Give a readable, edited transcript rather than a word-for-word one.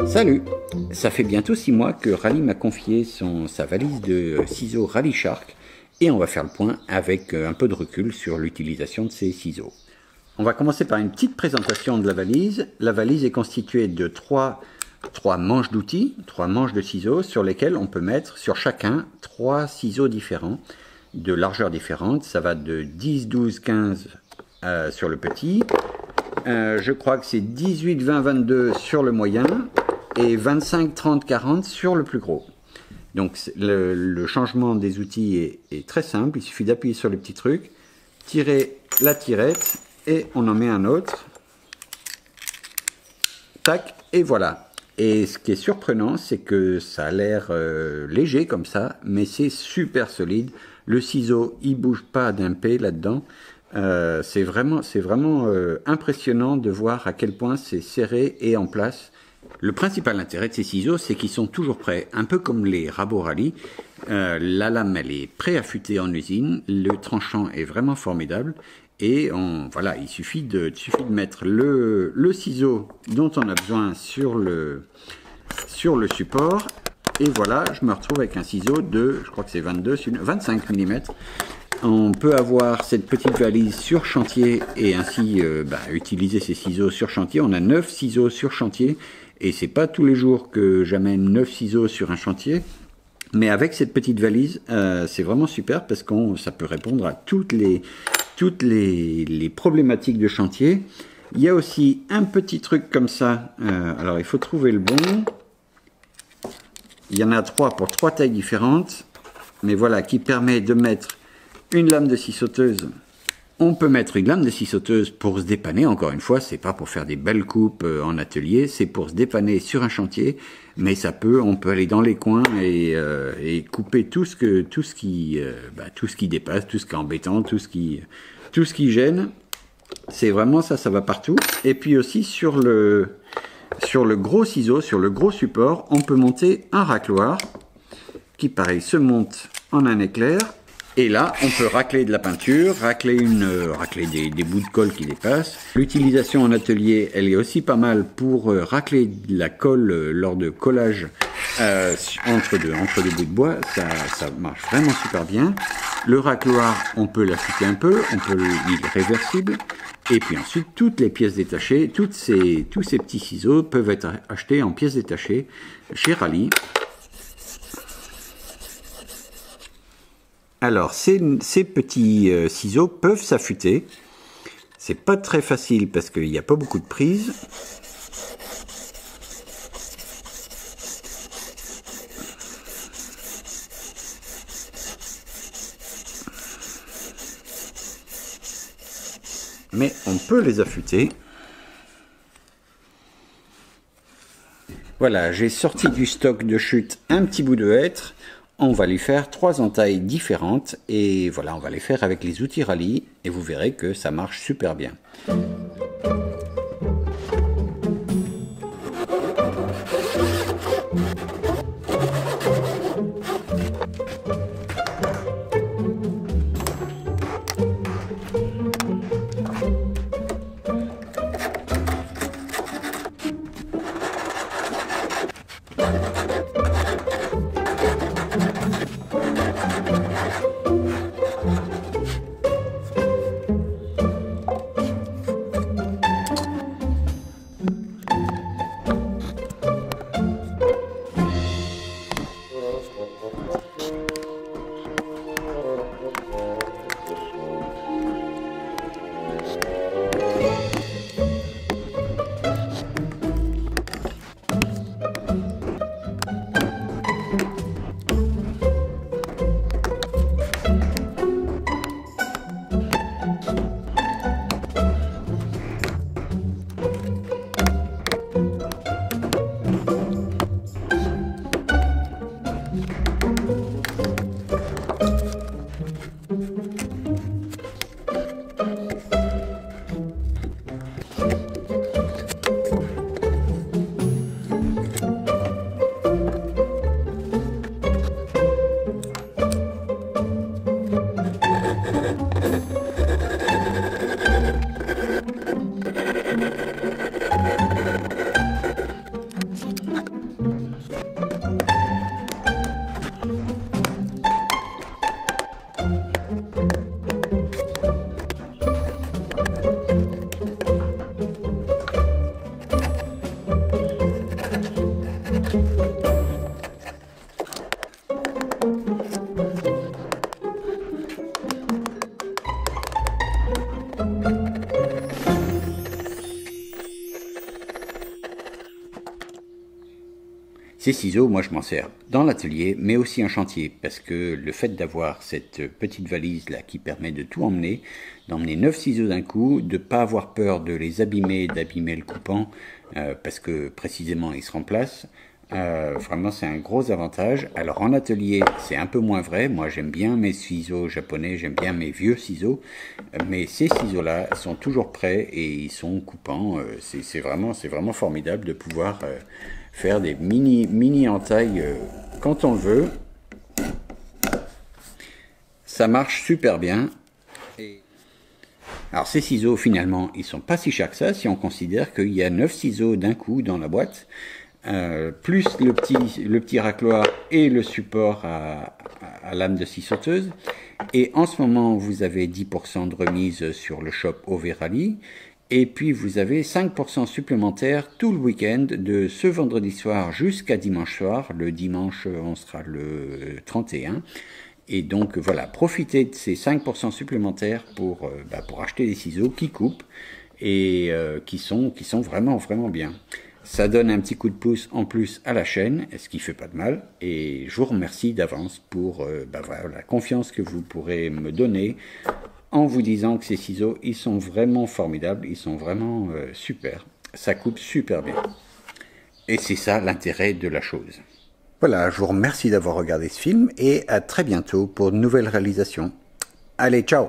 Salut! Ça fait bientôt 6 mois que Rally m'a confié sa valise de ciseaux Rally Shark et on va faire le point avec un peu de recul sur l'utilisation de ces ciseaux. On va commencer par une petite présentation de la valise. La valise est constituée de trois manches d'outils, 3 manches de ciseaux sur lesquelles on peut mettre sur chacun 3 ciseaux différents, de largeur différente. Ça va de 10, 12, 15 sur le petit. Je crois que c'est 18, 20, 22 sur le moyen et 25, 30, 40 sur le plus gros. Donc le changement des outils est très simple. Il suffit d'appuyer sur le petit truc, tirer la tirette et on en met un autre. Tac, et voilà. Et ce qui est surprenant, c'est que ça a l'air léger comme ça, mais c'est super solide. Le ciseau, il bouge pas d'un pé là-dedans. C'est vraiment impressionnant de voir à quel point c'est serré et en place. Le principal intérêt de ces ciseaux, c'est qu'ils sont toujours prêts, un peu comme les rabots Rally. La lame, elle est pré-affûtée en usine, le tranchant est vraiment formidable. Et voilà, il suffit de mettre le ciseau dont on a besoin sur le support. Et voilà, je me retrouve avec un ciseau de, je crois que c'est 25 mm. On peut avoir cette petite valise sur chantier et ainsi utiliser ces ciseaux sur chantier. On a 9 ciseaux sur chantier et c'est pas tous les jours que j'amène 9 ciseaux sur un chantier. Mais avec cette petite valise, c'est vraiment super parce que ça peut répondre à toutes les problématiques de chantier. Il y a aussi un petit truc comme ça. Alors il faut trouver le bon. Il y en a 3 pour 3 tailles différentes. Mais voilà, qui permet de mettre une lame de scie sauteuse. On peut mettre une lame de scie sauteuse pour se dépanner. Encore une fois, c'est pas pour faire des belles coupes en atelier, c'est pour se dépanner sur un chantier. Mais on peut aller dans les coins et couper tout ce qui dépasse, tout ce qui est embêtant, tout ce qui gêne. C'est vraiment ça va partout. Et puis aussi sur le gros ciseau, sur le gros support, on peut monter un racloir qui pareil se monte en un éclair. Et là, on peut racler de la peinture, racler des bouts de colle qui dépassent. L'utilisation en atelier, elle est aussi pas mal pour racler de la colle lors de collage entre deux bouts de bois. Ça marche vraiment super bien. Le racloir, on peut l'affûter un peu, il est réversible. Et puis ensuite, toutes les pièces détachées, tous ces petits ciseaux peuvent être achetés en pièces détachées chez Rally. Alors, ces petits ciseaux peuvent s'affûter. C'est pas très facile parce qu'il n'y a pas beaucoup de prises. Mais on peut les affûter. Voilà, j'ai sorti du stock de chute un petit bout de hêtre. On va lui faire 3 entailles différentes et voilà, on va les faire avec les outils Rally et vous verrez que ça marche super bien. Ces ciseaux, moi je m'en sers dans l'atelier, mais aussi en chantier, parce que le fait d'avoir cette petite valise là qui permet de tout emmener, d'emmener 9 ciseaux d'un coup, de ne pas avoir peur de les abîmer, d'abîmer le coupant, parce que précisément ils se remplacent, vraiment c'est un gros avantage. Alors en atelier c'est un peu moins vrai, moi j'aime bien mes ciseaux japonais, j'aime bien mes vieux ciseaux, mais ces ciseaux là sont toujours prêts et ils sont coupants, c'est vraiment formidable de pouvoir faire des mini entailles quand on le veut. Ça marche super bien. Alors ces ciseaux finalement ils sont pas si chers que ça si on considère qu'il y a 9 ciseaux d'un coup dans la boîte, plus le petit racloir et le support à lame de scie sauteuse. Et en ce moment vous avez 10% de remise sur le shop Overali. Et puis vous avez 5% supplémentaire tout le week-end, de ce vendredi soir jusqu'à dimanche soir. Le dimanche, on sera le 31. Et donc voilà, profitez de ces 5% supplémentaires pour acheter des ciseaux qui coupent et qui sont vraiment bien. Ça donne un petit coup de pouce en plus à la chaîne, ce qui fait pas de mal. Et je vous remercie d'avance pour voilà, la confiance que vous pourrez me donner, en vous disant que ces ciseaux, ils sont vraiment formidables, ils sont vraiment super. Ça coupe super bien. Et c'est ça l'intérêt de la chose. Voilà, je vous remercie d'avoir regardé ce film et à très bientôt pour de nouvelles réalisations. Allez, ciao!